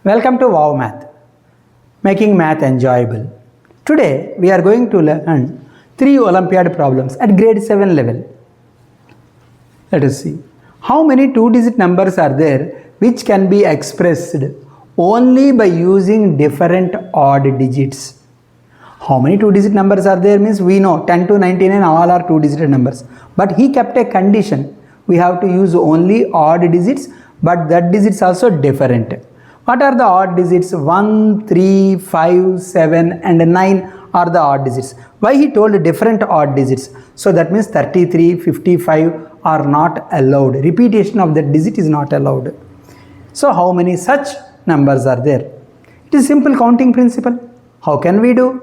Welcome to Wow Math, making math enjoyable. Today we are going to learn 3 Olympiad problems at grade 7 level. Let us see. How many 2-digit numbers are there which can be expressed only by using different odd digits? How many 2-digit numbers are there means we know 10 to 99 all are 2-digit numbers. But he kept a condition. We have to use only odd digits, but that digits also different. What are the odd digits? 1, 3, 5, 7 and 9 are the odd digits. Why he told different odd digits? So that means 33, 55 are not allowed. Repetition of that digit is not allowed. So how many such numbers are there? It is simple counting principle. How can we do?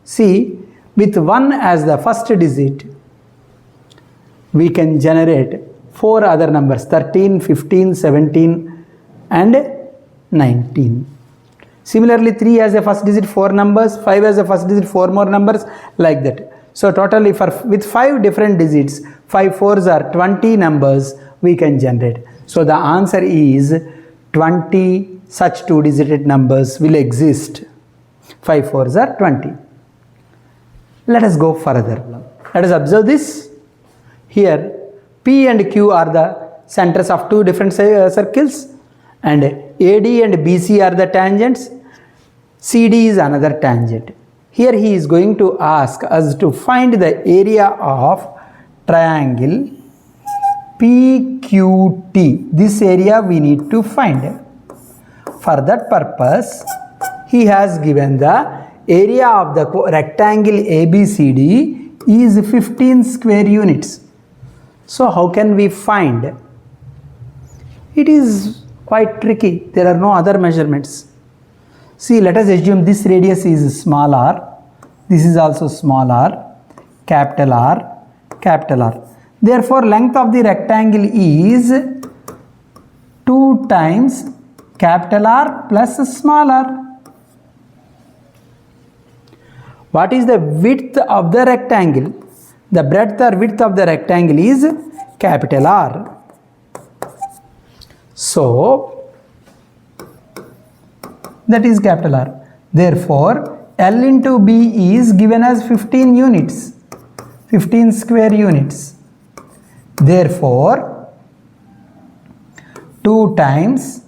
See, with 1 as the first digit, we can generate 4 other numbers 13, 15, 17 and 19. Similarly, 3 as a first digit, 4 numbers, 5 as a first digit, 4 more numbers, like that. So totally with 5 different digits, 5 4s are 20 numbers we can generate. So the answer is 20 such 2-digit numbers will exist. 5 4s are 20. Let us go further. Let us observe this. Here P and Q are the centers of 2 different circles, and AD and BC are the tangents. CD is another tangent. Here he is going to ask us to find the area of triangle PQT. This area we need to find. For that purpose, he has given the area of the rectangle ABCD is 15 square units. So how can we find? It is quite tricky. There are no other measurements. See, let us assume this radius is small r, this is also small r, capital R, capital R. Therefore, length of the rectangle is 2 times capital R plus small r. What is the width of the rectangle? The breadth or width of the rectangle is capital R. So, that is capital R. Therefore, L into B is given as 15 units, 15 square units. Therefore, 2 times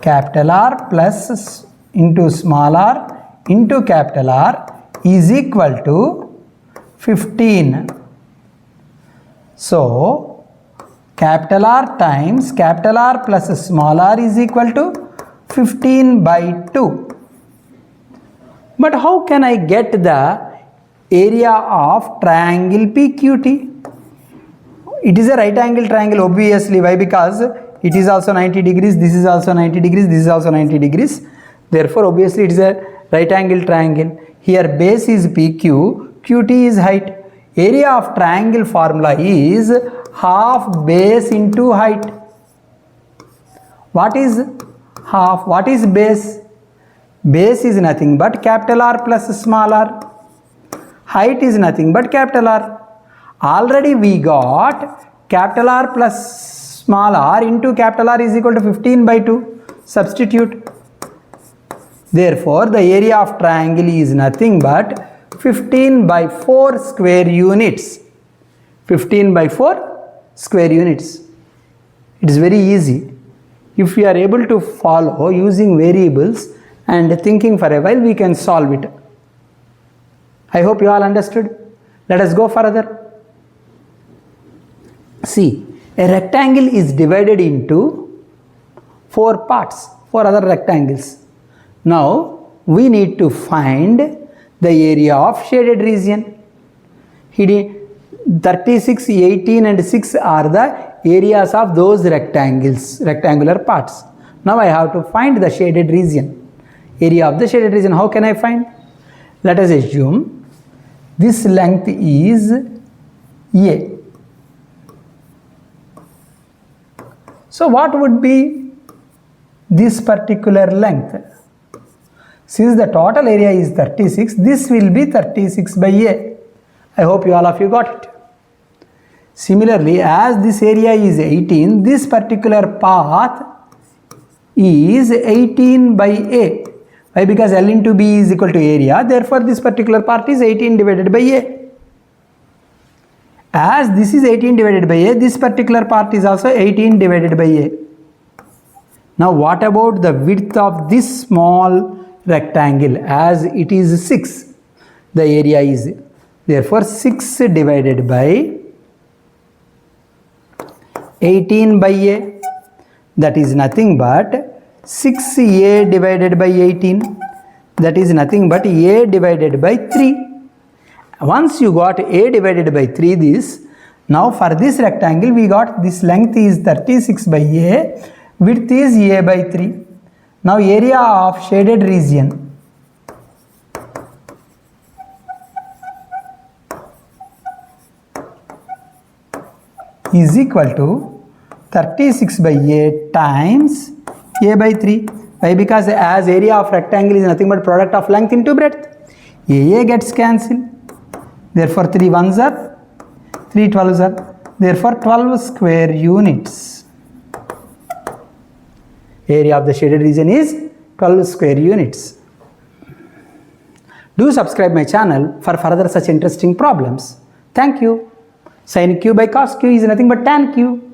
capital R plus into small r into capital R is equal to 15. So, capital R times capital R plus small r is equal to 15 by 2. But how can I get the area of triangle PQT? It is a right angle triangle obviously. Why? Because it is also 90 degrees, this is also 90 degrees, this is also 90 degrees. Therefore, obviously it is a right angle triangle. Here base is PQ, QT is height. Area of triangle formula is half base into height. What is half? What is base? Base is nothing but capital R plus small r. Height is nothing but capital R. Already we got capital R plus small r into capital R is equal to 15 by 2. Substitute. Therefore, the area of triangle is nothing but 15 by 4 square units. 15 by 4 square units. It is very easy. If we are able to follow using variables and thinking for a while, we can solve it. I hope you all understood. Let us go further. See, a rectangle is divided into 4 parts, 4 other rectangles. Now, we need to find the area of shaded region. 36, 18 and 6 are the areas of those rectangles, rectangular parts. Now I have to find the shaded region. Area of the shaded region, how can I find? Let us assume this length is A. So what would be this particular length? Since the total area is 36, this will be 36 by A. I hope all of you got it. Similarly, as this area is 18, this particular path is 18 by A. Why? Because L into B is equal to area. Therefore, this particular part is 18 divided by A. As this is 18 divided by A, this particular part is also 18 divided by A. Now, what about the width of this small rectangle? As it is 6, the area is therefore 6 divided by 18 by A. That is nothing but 6A divided by 18. That is nothing but A divided by 3. Once you got A divided by 3, this, now for this rectangle we got this length is 36 by A, width is A by 3. Now area of shaded region is equal to 36 by A times A by 3. Why? Because as area of rectangle is nothing but product of length into breadth. A gets cancelled. Therefore 3 ones are, 3 12s are. Therefore 12 square units. Area of the shaded region is 12 square units. Do subscribe my channel for further such interesting problems. Thank you. Sin q by cos q is nothing but tan q.